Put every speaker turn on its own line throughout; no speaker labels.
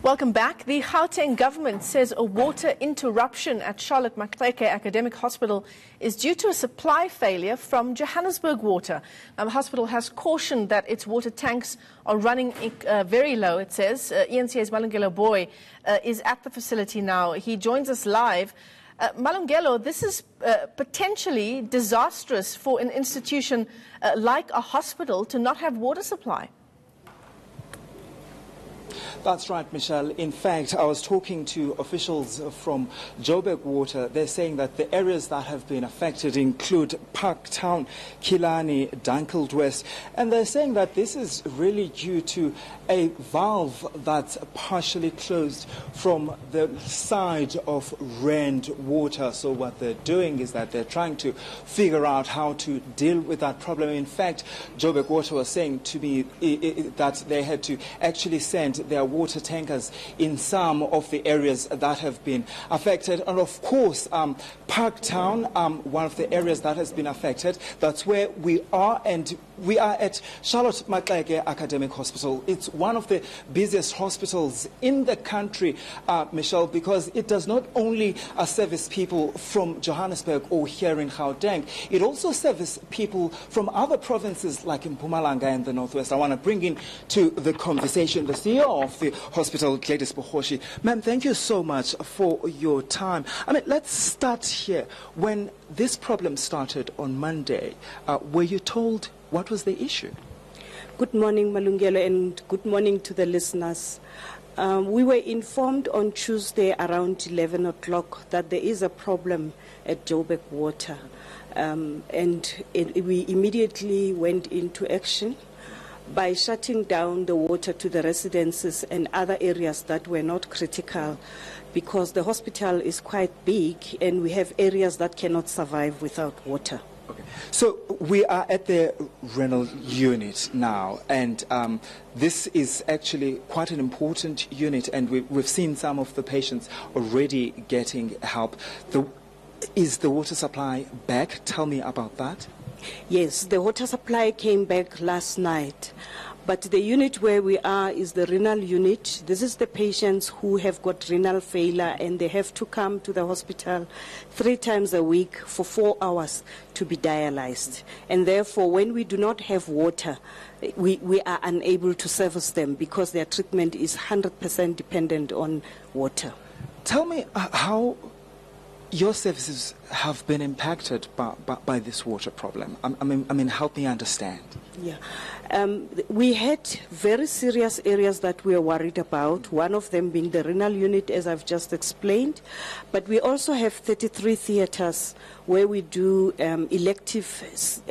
Welcome back. The Gauteng government says a water interruption at Charlotte Maxeke Academic Hospital is due to a supply failure from Johannesburg Water. Now, the hospital has cautioned that its water tanks are running very low, it says. ENCA's Malungelo Boy is at the facility now. He joins us live. Malungelo, this is potentially disastrous for an institution like a hospital to not have water supply.
That's right, Michelle. In fact, I was talking to officials from Johannesburg Water. They're saying that the areas that have been affected include Parktown, Kilani, Dunkeld West, and they're saying that this is really due to a valve that's partially closed from the side of Rand Water. So what they're doing is that they're trying to figure out how to deal with that problem. In fact, Johannesburg Water was saying to me that they had to actually send their water tankers in some of the areas that have been affected. And of course, Parktown, one of the areas that has been affected, that's where we are, and we are at Charlotte Maxeke Academic Hospital. It's one of the busiest hospitals in the country, Michelle, because it does not only service people from Johannesburg or here in Gauteng, it also services people from other provinces like in Mpumalanga and the Northwest. I want to bring in to the conversation the CEO of the hospital, Gladys Bohoshi. Ma'am, thank you so much for your time. I mean, let's start here. When this problem started on Monday, were you told what was the issue?
Good morning, Malungelo, and good morning to the listeners. We were informed on Tuesday around 11 o'clock that there is a problem at Johannesburg Water, and we immediately went into action by shutting down the water to the residences and other areas that were not critical, because the hospital is quite big and we have areas that cannot survive without water.
Okay. So we are at the renal unit now, and this is actually quite an important unit, and we've seen some of the patients already getting help. Is the water supply back? Tell me about that.
Yes, the water supply came back last night, but the unit where we are is the renal unit. This is the patients who have got renal failure and they have to come to the hospital 3 times a week for 4 hours to be dialyzed. And therefore, when we do not have water, we are unable to service them because their treatment is 100% dependent on water.
Tell me how your services have been impacted by this water problem. I mean, help me understand.
Yeah. We had very serious areas that we are worried about, one of them being the renal unit, as I've just explained. But we also have 33 theaters where we do elective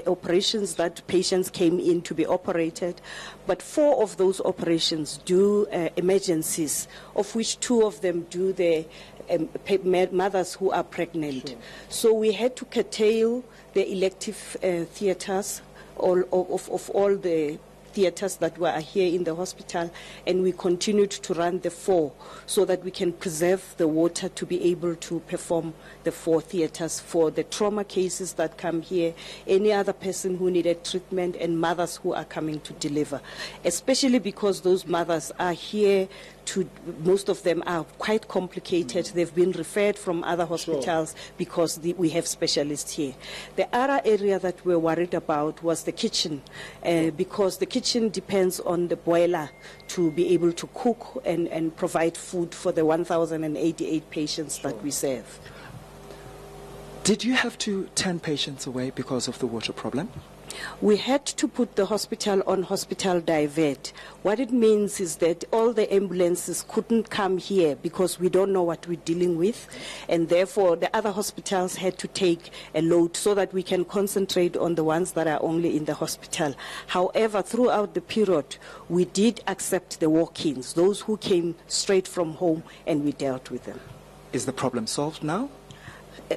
operations that patients came in to be operated. But 4 of those operations do emergencies, of which 2 of them do the mothers who are pregnant. Sure. So we had to curtail the elective theaters of all the theaters that were here in the hospital, and we continued to run the 4 so that we can preserve the water to be able to perform the 4 theaters for the trauma cases that come here, any other person who needed treatment, and mothers who are coming to deliver, especially because those mothers are here. Most of them are quite complicated. They've been referred from other hospitals. Sure. Because we have specialists here. The other area that we're worried about was the kitchen, because the kitchen depends on the boiler to be able to cook and provide food for the 1,088 patients. Sure. That we serve.
Did you have to turn patients away because of the water problem?
We had to put the hospital on hospital divert. What it means is that all the ambulances couldn't come here because we don't know what we're dealing with, and therefore the other hospitals had to take a load so that we can concentrate on the ones that are only in the hospital. However, throughout the period, we did accept the walk-ins, those who came straight from home, and we dealt with them.
Is the problem solved now?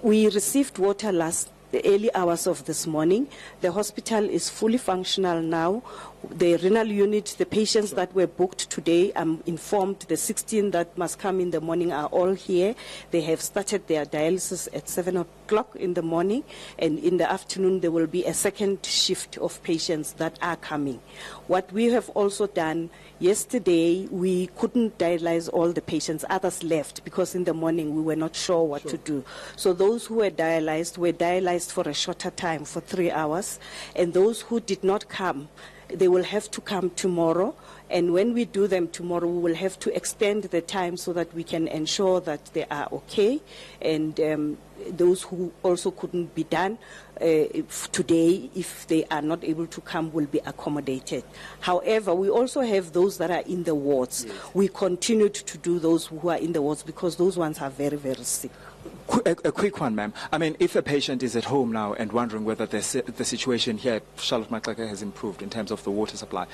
We received water the early hours of this morning. The hospital is fully functional now. The renal unit, the patients that were booked today, I'm informed the 16 that must come in the morning are all here. They have started their dialysis at 7 o'clock in the morning, and in the afternoon there will be a second shift of patients that are coming. What we have also done, yesterday we couldn't dialyze all the patients, others left because in the morning we were not sure what to do. So those who were dialyzed for a shorter time, for 3 hours, and those who did not come, they will have to come tomorrow, and when we do them tomorrow, we will have to extend the time so that we can ensure that they are okay, and those who also couldn't be done today, if they are not able to come, will be accommodated. However, we also have those that are in the wards. Yes. We continued to do those who are in the wards because those ones are very, very sick.
A quick one, ma'am. I mean, if a patient is at home now and wondering whether the situation here at Charlotte Maxeke has improved in terms of the water supply,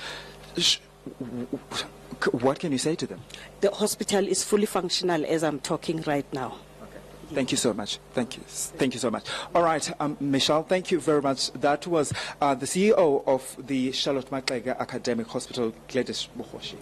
what can you say to them?
The hospital is fully functional as I'm talking right now.
Okay. Thank you so much. Thank you. Thank you so much. All right, Michelle, thank you very much. That was the CEO of the Charlotte Maxeke Academic Hospital, Gladys Bohoshi.